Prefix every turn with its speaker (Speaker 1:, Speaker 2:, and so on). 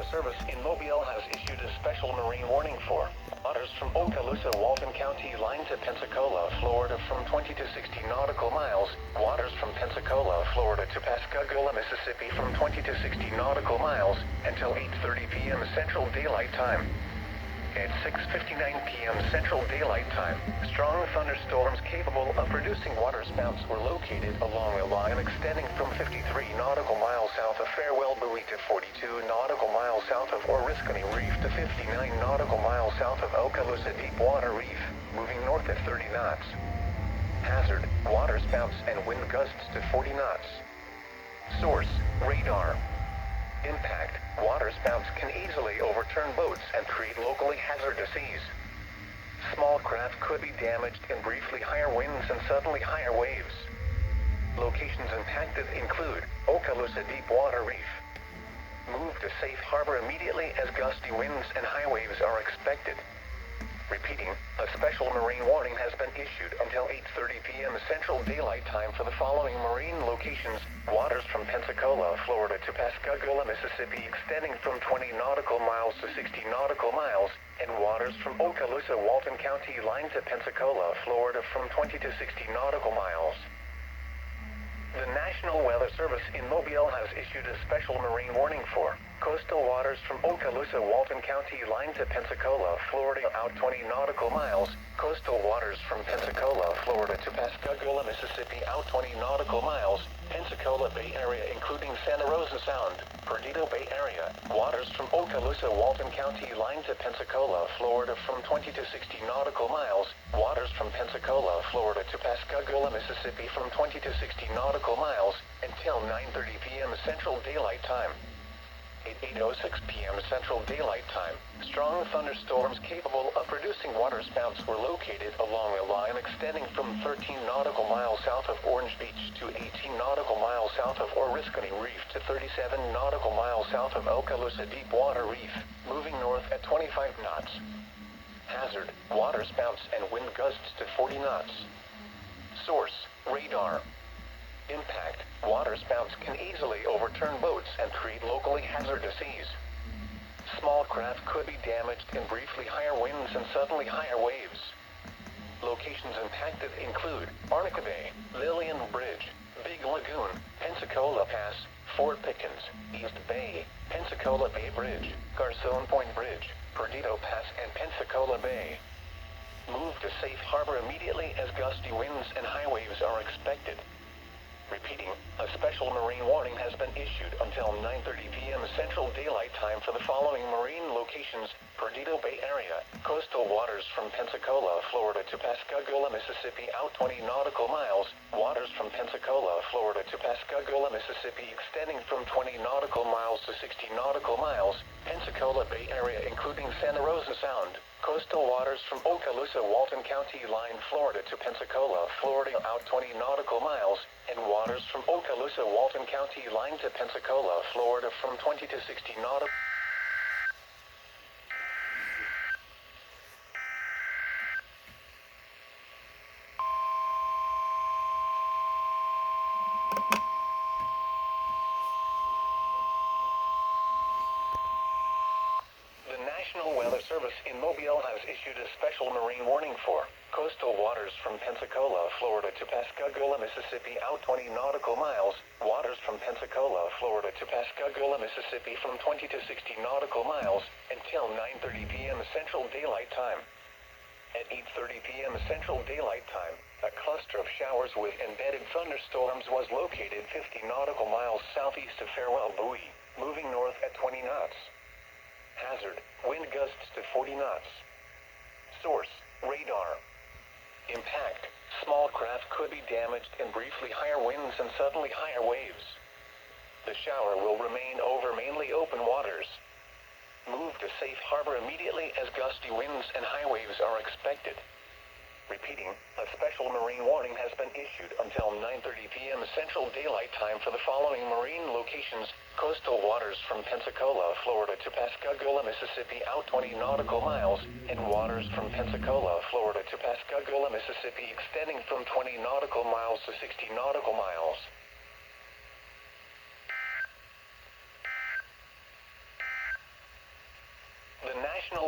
Speaker 1: Weather Service in Mobile has issued a special marine warning for waters from Okaloosa, Walton County line to Pensacola, Florida from 20 to 60 nautical miles, waters from Pensacola, Florida to Pascagoula, Mississippi from 20 to 60 nautical miles until 8:30 p.m. Central Daylight Time. At 6:59 p.m. Central Daylight Time, strong thunderstorms capable of producing waterspouts were located along a line extending from 53 nautical miles south of Farewell Buoy to 42 nautical miles south of Oriskany Reef to 59 nautical miles south of Okaloosa Deepwater Reef, moving north at 30 knots. Hazard, waterspouts and wind gusts to 40 knots. Source, radar. Impact, waterspouts can easily overturn boats and create locally hazardous seas. Small craft could be damaged in briefly higher winds and suddenly higher waves. Locations impacted include Okaloosa Deepwater Reef. Move to safe harbor immediately as gusty winds and high waves are expected. Repeating, a special marine warning has been issued until 8:30 p.m. Central Daylight Time for the following marine locations: waters from Pensacola, Florida to Pascagoula, Mississippi extending from 20 nautical miles to 60 nautical miles, and waters from Okaloosa, Walton County line to Pensacola, Florida from 20 to 60 nautical miles. The National Weather Service in Mobile has issued a special marine warning for coastal waters from Okaloosa, Walton County line to Pensacola, Florida out 20 nautical miles, coastal waters from Pensacola, Florida to Pascagoula, Mississippi out 20 nautical miles, Pensacola Bay Area including Santa Rosa Sound, Perdido Bay Area, waters from Okaloosa, Walton County line to Pensacola, Florida from 20 to 60 nautical miles, waters from Pensacola, Florida to Pascagoula, Mississippi from 20 to 60 nautical miles, until 9:30 p.m. Central Daylight Time. At 8:06 p.m. Central Daylight Time, strong thunderstorms capable of producing waterspouts were located along a line extending from 13 nautical miles south of Orange Beach to 18 nautical miles south of Oriskany Reef to 37 nautical miles south of Okaloosa Deepwater Reef, moving north at 25 knots. Hazard, waterspouts and wind gusts to 40 knots. Source, radar. Impact, waterspouts can easily overturn boats and create locally hazardous seas. Small craft could be damaged in briefly higher winds and suddenly higher waves. Locations impacted include Arnica Bay, Lillian Bridge, Big Lagoon, Pensacola Pass, Fort Pickens, East Bay, Pensacola Bay Bridge, Garcon Point Bridge, Perdido Pass and Pensacola Bay. Move to safe harbor immediately as gusty winds and high waves are expected. Repeating, a special marine warning has been issued until 9:30 p.m. Central Daylight Time for the following marine locations: Perdido Bay Area, coastal waters from Pensacola, Florida to Pascagoula, Mississippi out 20 nautical miles, waters from Pensacola, Florida to Pascagoula, Mississippi extending from 20 nautical miles to 60 nautical miles, Pensacola Bay Area including Santa Rosa Sound, coastal waters from Okaloosa, Walton County line, Florida to Pensacola, Florida out 20 nautical miles, and waters from Okaloosa, Walton County line to Pensacola, Florida from 20 to 60 nautical. The National Weather Service in Mobile has issued a special marine warning for coastal waters from Pensacola, Florida to Pascagoula, Mississippi out 20 nautical miles, waters from Pensacola, Florida to Pascagoula, Mississippi from 20 to 60 nautical miles, until 9:30 p.m. Central Daylight Time. At 8:30 p.m. Central Daylight Time, a cluster of showers with embedded thunderstorms was located 50 nautical miles southeast of Farewell Buoy, moving north at 20 knots. Hazard, wind gusts to 40 knots. Source, radar. Impact, small craft could be damaged in briefly higher winds and suddenly higher waves. The shower will remain over mainly open waters. Move to safe harbor immediately as gusty winds and high waves are expected. Repeating, a special marine warning has been issued until 9:30 p.m. Central Daylight Time for the following marine locations: coastal waters from Pensacola, Florida to Pascagoula, Mississippi out 20 nautical miles, and waters from Pensacola, Florida to Pascagoula, Mississippi extending from 20 nautical miles to 60 nautical miles. additional